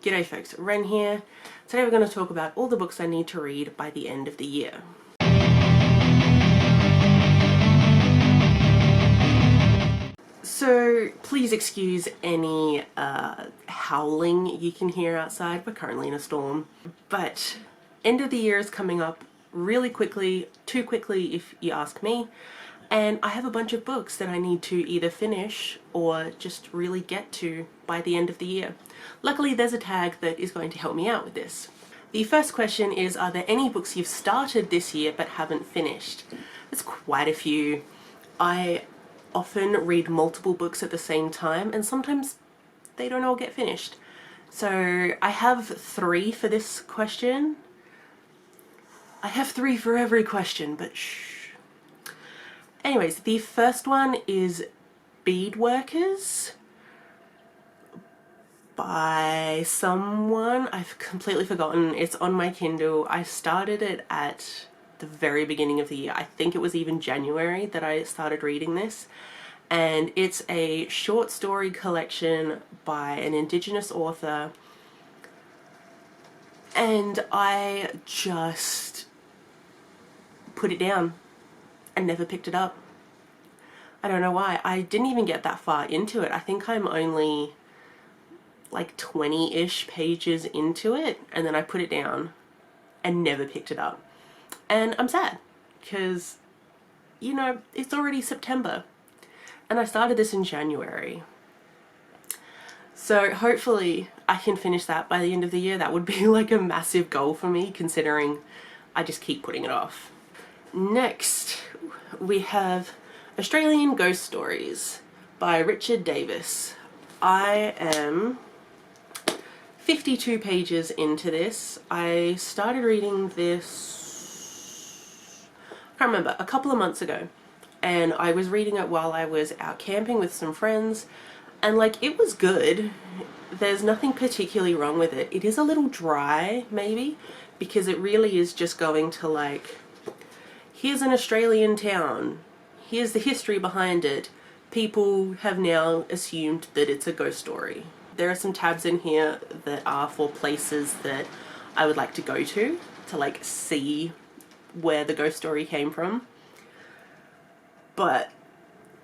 G'day folks, Wren here. Today we're going to talk about all the books I need to read by the end of the year. So please excuse any howling you can hear outside. We're currently in a storm. But end of the year is coming up really quickly, too quickly if you ask me. And I have a bunch of books that I need to either finish or just really get to by the end of the year. Luckily there's a tag that is going to help me out with this. The first question is, are there any books you've started this year but haven't finished? There's quite a few. I often read multiple books at the same time and sometimes they don't all get finished. So I have 3 for this question. I have 3 for every question, but shh. Anyways, the first one is Beadworkers by someone. I've completely forgotten. It's on my Kindle. I started it at the very beginning of the year. I think it was even January that I started reading this. And it's a short story collection by an Indigenous author. And I just put it down and never picked it up. I don't know why. I didn't even get that far into it. I think I'm only like 20-ish pages into it, and then I put it down and never picked it up. And I'm sad because, you know, it's already September and I started this in January. So hopefully I can finish that by the end of the year. That would be like a massive goal for me, considering I just keep putting it off. Next, we have Australian Ghost Stories by Richard Davis. I am 52 pages into this. I started reading this, I can't remember, a couple of months ago. And I was reading it while I was out camping with some friends. And like, it was good. There's nothing particularly wrong with it. It is a little dry, maybe, because it really is just going to like, here's an Australian town, here's the history behind it. People have now assumed that it's a ghost story. There are some tabs in here that are for places that I would like to go to like see where the ghost story came from. But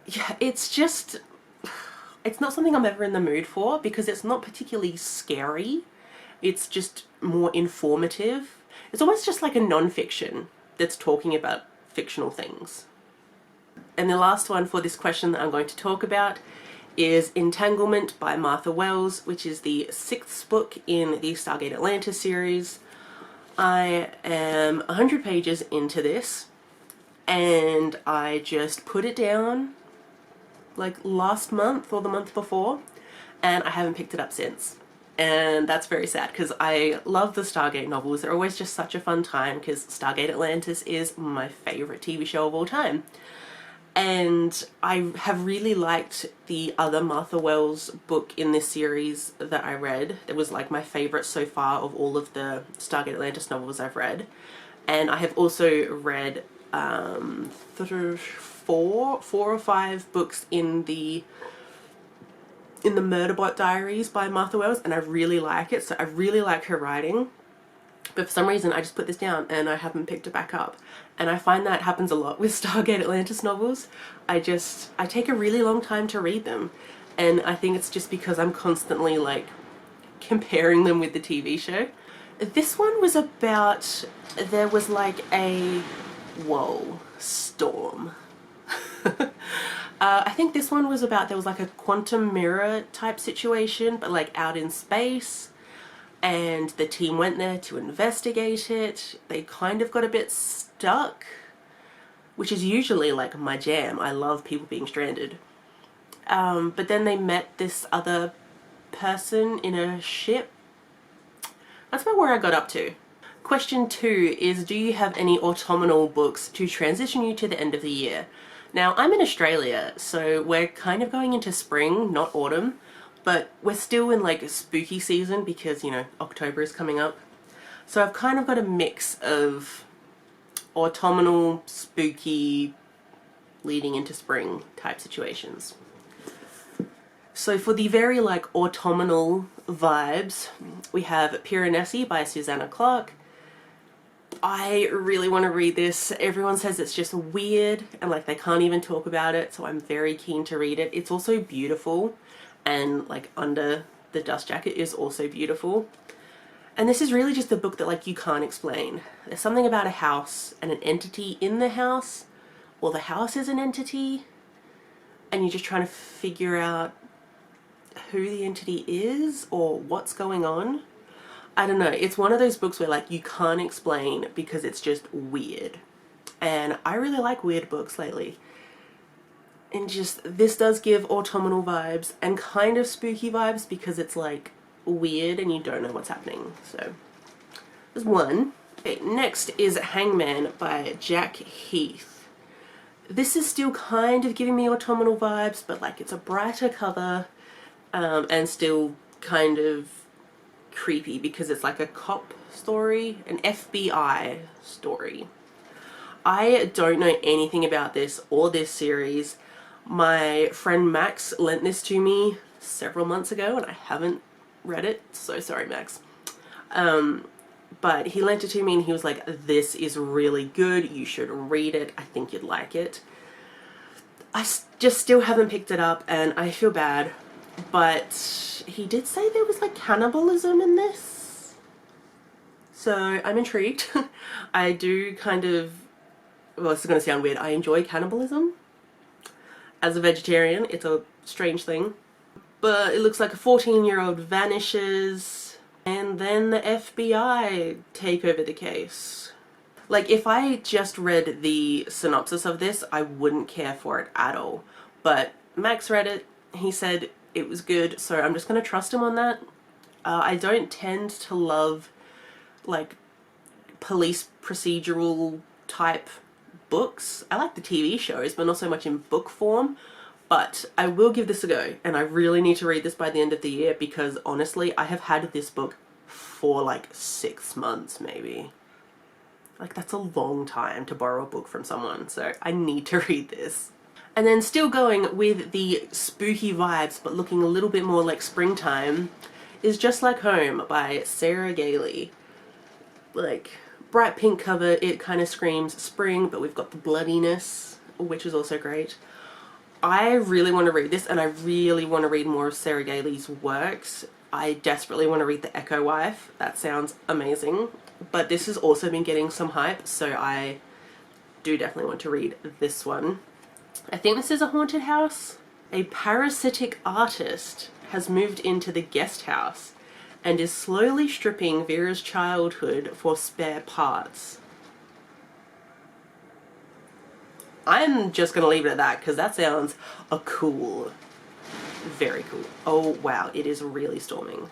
yeah, it's just, it's not something I'm ever in the mood for because it's not particularly scary. It's just more informative. It's almost just like a non-fiction that's talking about fictional things. And the last one for this question that I'm going to talk about is Entanglement by Martha Wells, which is the 6th book in the Stargate Atlantis series. I am 100 pages into this and I just put it down like last month or the month before, and I haven't picked it up since. And that's very sad because I love the Stargate novels. They're always just such a fun time because Stargate Atlantis is my favourite TV show of all time. And I have really liked the other Martha Wells book in this series that I read. It was like my favourite so far of all of the Stargate Atlantis novels I've read. And I have also read 4 or 5 books in the Murderbot Diaries by Martha Wells, and I really like it. So I really like her writing, but for some reason I just put this down and I haven't picked it back up. And I find that happens a lot with Stargate Atlantis novels. I take a really long time to read them, and I think it's just because I'm constantly like comparing them with the TV show. This one was about, there was like a, whoa, storm. I think this one was about, there was like a quantum mirror type situation, but like out in space, and the team went there to investigate it. They kind of got a bit stuck, which is usually like my jam. I love people being stranded. But then they met this other person in a ship. That's about where I got up to. Question 2 is, do you have any autumnal books to transition you to the end of the year? Now, I'm in Australia, so we're kind of going into spring, not autumn, but we're still in like a spooky season because, you know, October is coming up. So I've kind of got a mix of autumnal, spooky, leading into spring type situations. So for the very like autumnal vibes, we have Piranesi by Susanna Clarke. I really want to read this. Everyone says it's just weird and like they can't even talk about it, so I'm very keen to read it. It's also beautiful, and like Under the Dust Jacket is also beautiful. And this is really just a book that like you can't explain. There's something about a house and an entity in the house, or the house is an entity, and you're just trying to figure out who the entity is or what's going on. I don't know, it's one of those books where like you can't explain because it's just weird. And I really like weird books lately. And just, this does give autumnal vibes and kind of spooky vibes because it's like weird and you don't know what's happening. So there's one. Okay, next is Hangman by Jack Heath. This is still kind of giving me autumnal vibes, but like it's a brighter cover, and still kind of creepy because it's like a cop story, an FBI story. I don't know anything about this or this series. My friend Max lent this to me several months ago and I haven't read it. So sorry, Max. But he lent it to me and he was like, this is really good. You should read it. I think you'd like it. I just still haven't picked it up and I feel bad. But he did say there was like cannibalism in this. So I'm intrigued. I do kind of, well, this is going to sound weird. I enjoy cannibalism. As a vegetarian, it's a strange thing. But it looks like a 14-year-old vanishes and then the FBI take over the case. Like, if I just read the synopsis of this, I wouldn't care for it at all. But Max read it, he said it was good, so I'm just going to trust him on that. I don't tend to love, like, police procedural type books. I like the TV shows, but not so much in book form. But I will give this a go, and I really need to read this by the end of the year because honestly, I have had this book for like 6 months maybe. Like, that's a long time to borrow a book from someone, so I need to read this. And then still going with the spooky vibes, but looking a little bit more like springtime, is Just Like Home by Sarah Gailey. Like, bright pink cover, it kind of screams spring, but we've got the bloodiness, which is also great. I really want to read this, and I really want to read more of Sarah Gailey's works. I desperately want to read The Echo Wife. That sounds amazing. But this has also been getting some hype, so I do definitely want to read this one. I think this is a haunted house. A parasitic artist has moved into the guest house and is slowly stripping Vera's childhood for spare parts. I'm just going to leave it at that because that sounds cool. Very cool. Oh wow, it is really storming.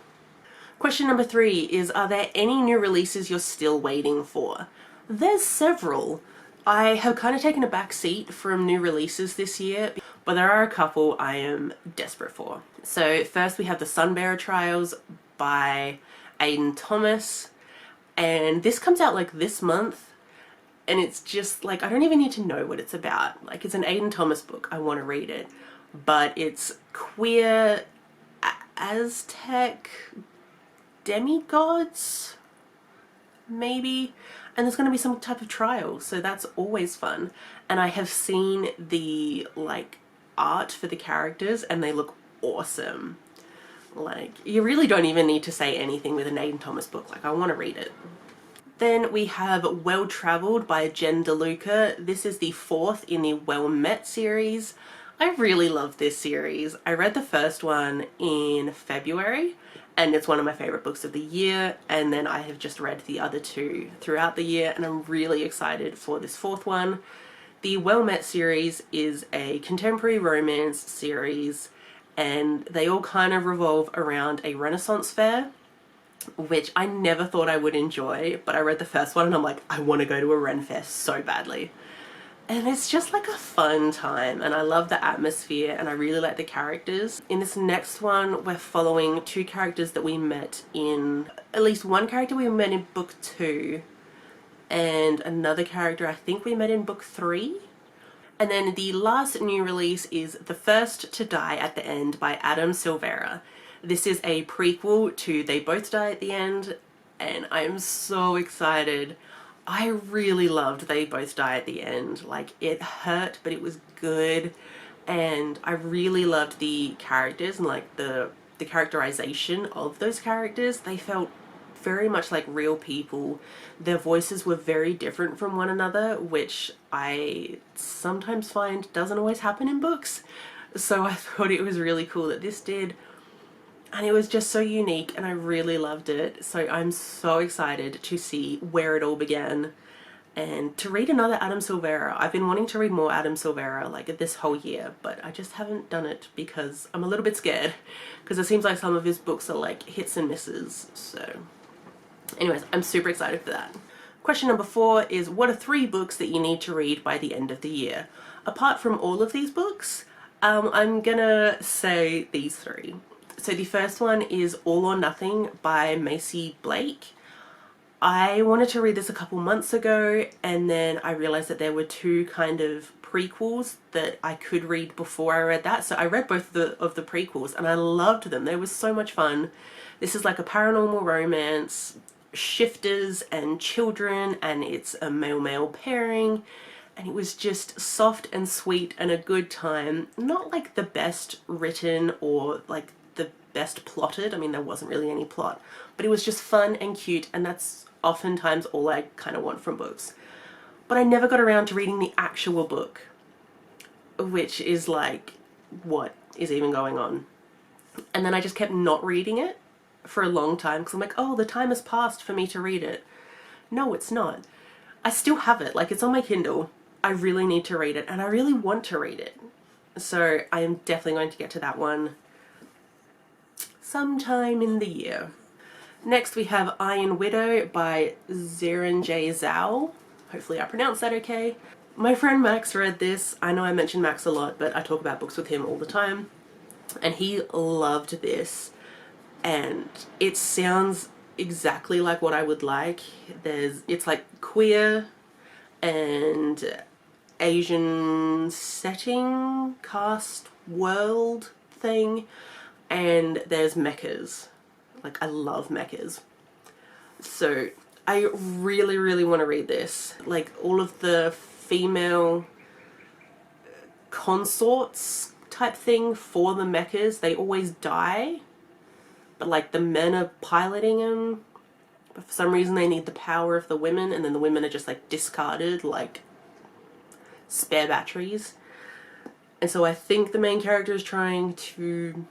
Question number 3 is, are there any new releases you're still waiting for? There's several. I have kind of taken a back seat from new releases this year, but there are a couple I am desperate for. So first we have the Sunbearer Trials by Aidan Thomas, and this comes out like this month. And it's just like, I don't even need to know what it's about. Like, it's an Aidan Thomas book. I want to read it. But it's queer Aztec demigods, maybe? And there's going to be some type of trial, so that's always fun. And I have seen the, like, art for the characters, and they look awesome. Like, you really don't even need to say anything with an Aidan Thomas book. Like, I want to read it. Then we have Well Travelled by Jen DeLuca. This is the 4th in the Well Met series. I really love this series. I read the first one in February and it's one of my favourite books of the year, and then I have just read the other 2 throughout the year and I'm really excited for this 4th one. The Well Met series is a contemporary romance series and they all kind of revolve around a Renaissance fair, which I never thought I would enjoy, but I read the first one and I'm like, I want to go to a Ren fair so badly. And it's just like a fun time, and I love the atmosphere and I really like the characters. In this next one, we're following 2 characters that we met in, at least one character we met in book 2, and another character I think we met in book 3. And then the last new release is The First to Die at the End by Adam Silvera. This is a prequel to They Both Die at the End, and I am so excited. I really loved They Both Die at the End. Like, it hurt, but it was good. And I really loved the characters and like the characterization of those characters. They felt very much like real people. Their voices were very different from one another, which I sometimes find doesn't always happen in books. So I thought it was really cool that this did. And it was just so unique and I really loved it. So I'm so excited to see where it all began and to read another Adam Silvera. I've been wanting to read more Adam Silvera like this whole year, but I just haven't done it because I'm a little bit scared, because it seems like some of his books are like hits and misses. So anyways, I'm super excited for that. Question number 4 is, what are 3 books that you need to read by the end of the year? Apart from all of these books, I'm gonna say these 3. So the first one is All or Nothing by Macy Blake. I wanted to read this a couple months ago, and then I realized that there were 2 kind of prequels that I could read before I read that. So I read both of the prequels and I loved them. They were so much fun. This is like a paranormal romance, shifters and children, and it's a male-male pairing. And it was just soft and sweet and a good time. Not like the best written or like the best plotted. I mean, there wasn't really any plot, but it was just fun and cute, and that's oftentimes all I kind of want from books. But I never got around to reading the actual book, which is like, what is even going on? And then I just kept not reading it for a long time because I'm like, oh, the time has passed for me to read it. No, it's not. I still have it. Like, it's on my Kindle. I really need to read it, and I really want to read it. So I am definitely going to get to that one sometime in the year. Next we have Iron Widow by Zirin J. Zhao. Hopefully I pronounced that okay. My friend Max read this. I know I mention Max a lot, but I talk about books with him all the time. And he loved this. And it sounds exactly like what I would like. It's like queer and Asian setting, cast, world thing. And there's mechas. Like, I love mechas. So I really, really want to read this. Like, all of the female consorts type thing for the mechas, they always die. But like, the men are piloting them. But for some reason they need the power of the women, and then the women are just like discarded like spare batteries. And so I think the main character is trying to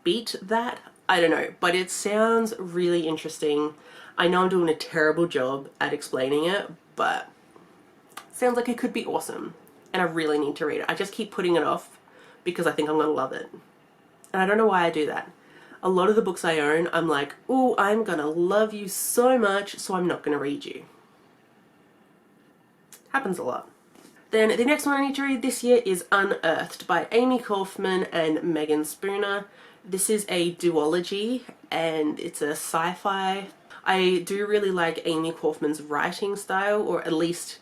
beat that. I don't know, but it sounds really interesting. I know I'm doing a terrible job at explaining it, but it sounds like it could be awesome. And I really need to read it. I just keep putting it off because I think I'm gonna love it. And I don't know why I do that. A lot of the books I own, I'm like, oh, I'm gonna love you so much, so I'm not gonna read you. Happens a lot. Then the next one I need to read this year is Unearthed by Amy Kaufman and Megan Spooner. This is a duology and it's a sci-fi. I do really like Amy Kaufman's writing style, or at least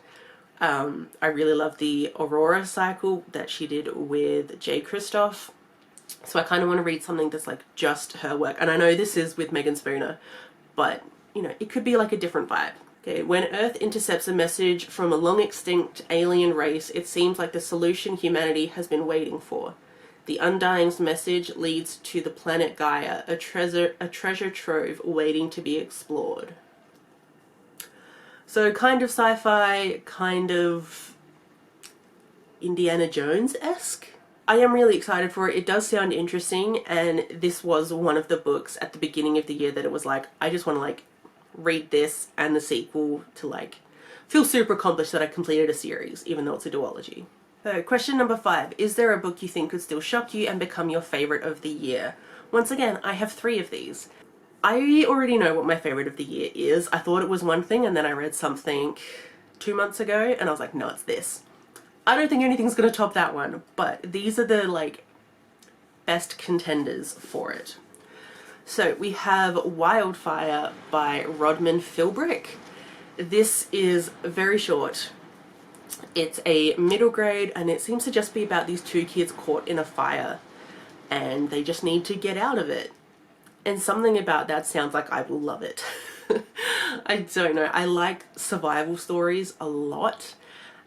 I really love the Aurora cycle that she did with J. Kristoff. So I kind of want to read something that's like just her work. And I know this is with Megan Spooner, but you know, it could be like a different vibe. Okay, when Earth intercepts a message from a long extinct alien race, it seems like the solution humanity has been waiting for. The Undying's message leads to the planet Gaia, a treasure trove waiting to be explored. So kind of sci-fi, kind of Indiana Jones-esque. I am really excited for it. It does sound interesting, and this was one of the books at the beginning of the year that it was like, I just want to like read this and the sequel to like feel super accomplished that I completed a series, even though it's a duology. So question number 5, is there a book you think could still shock you and become your favorite of the year? Once again, I have 3 of these. I already know what my favorite of the year is. I thought it was one thing, and then I read something 2 months ago and I was like, no, it's this. I don't think anything's gonna top that one, but these are the like best contenders for it. So we have Wildfire by Rodman Philbrick. This is very short. It's a middle grade and it seems to just be about these 2 kids caught in a fire. and they just need to get out of it. And something about that sounds like I will love it. I don't know. I like survival stories a lot,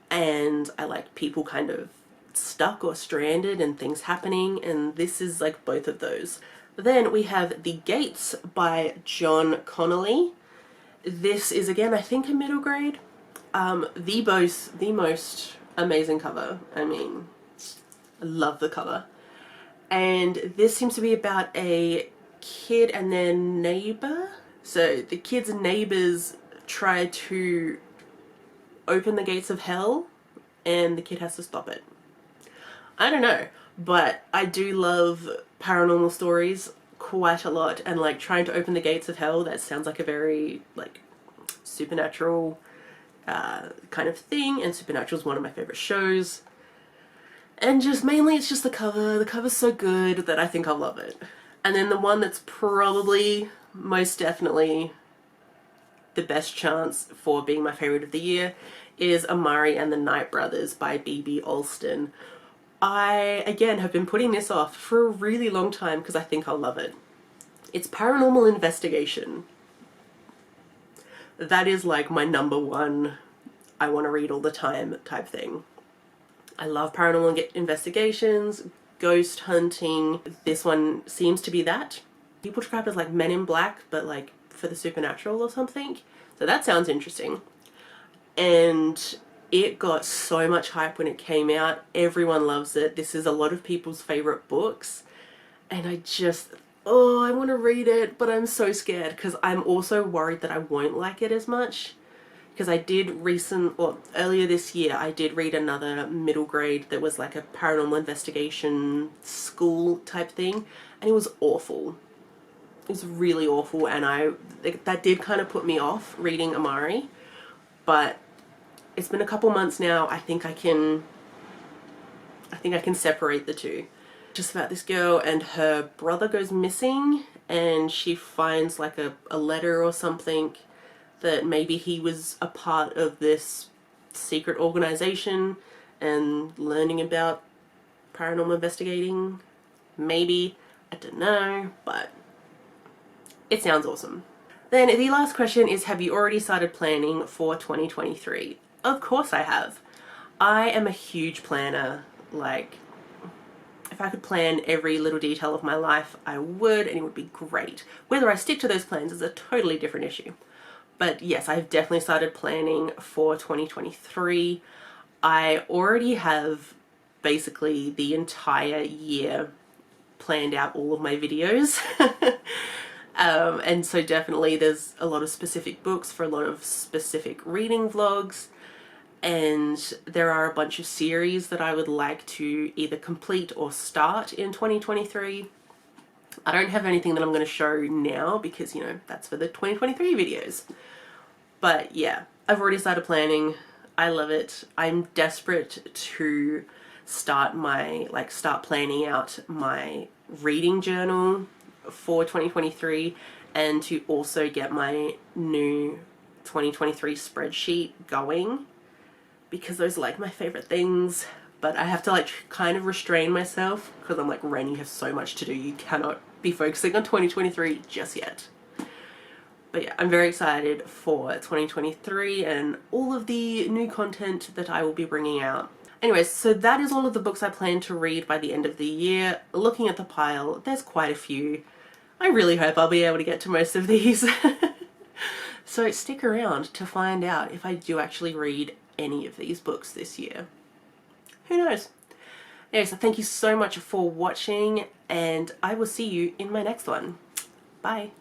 and I like people kind of stuck or stranded and things happening, and this is like both of those. Then we have The Gates by John Connolly. This is, again, I think a middle grade. The most amazing cover. I mean, I love the cover. And this seems to be about a kid and their neighbor. So the kid's neighbors try to open the gates of hell, and the kid has to stop it. I don't know, but I do love paranormal stories quite a lot, and like trying to open the gates of hell, that sounds like a very like supernatural kind of thing, and Supernatural is one of my favorite shows. And just mainly it's just the cover. The cover's so good that I think I'll love it. And then the one that's probably most definitely the best chance for being my favorite of the year is Amari and the Night Brothers by B.B. Alston. I, again, have been putting this off for a really long time because I think I'll love it. It's paranormal investigation. That is like my number one, I want to read all the time type thing. I love paranormal investigations, ghost hunting. This one seems to be that. People describe it as like Men in Black, but like for the supernatural or something. So that sounds interesting. And it got so much hype when it came out. Everyone loves it. This is a lot of people's favorite books. And I just, oh, I want to read it, but I'm so scared because I'm also worried that I won't like it as much. Because I did earlier this year, I did read another middle grade that was like a paranormal investigation school type thing, and it was awful. It was really awful, and that did kind of put me off reading Amari. But it's been a couple months now. I think I can separate the two. Just about this girl and her brother goes missing, and she finds like a letter or something that maybe he was a part of this secret organization and learning about paranormal investigating. Maybe, I don't know, but it sounds awesome. Then the last question is, have you already started planning for 2023? Of course I have. I am a huge planner. Like, if I could plan every little detail of my life, I would, and it would be great. Whether I stick to those plans is a totally different issue. But yes, I've definitely started planning for 2023. I already have basically the entire year planned out all of my videos. And so definitely there's a lot of specific books for a lot of specific reading vlogs. And there are a bunch of series that I would like to either complete or start in 2023. I don't have anything that I'm going to show now because, you know, that's for the 2023 videos. But yeah, I've already started planning. I love it. I'm desperate to start planning out my reading journal for 2023, and to also get my new 2023 spreadsheet going, because those are like my favorite things. But I have to like kind of restrain myself because I'm like, Wren, you have so much to do. You cannot be focusing on 2023 just yet. But yeah, I'm very excited for 2023 and all of the new content that I will be bringing out. Anyways, so that is all of the books I plan to read by the end of the year. Looking at the pile, there's quite a few. I really hope I'll be able to get to most of these. So stick around to find out if I do actually read any of these books this year. Who knows? Anyway, so thank you so much for watching, and I will see you in my next one. Bye.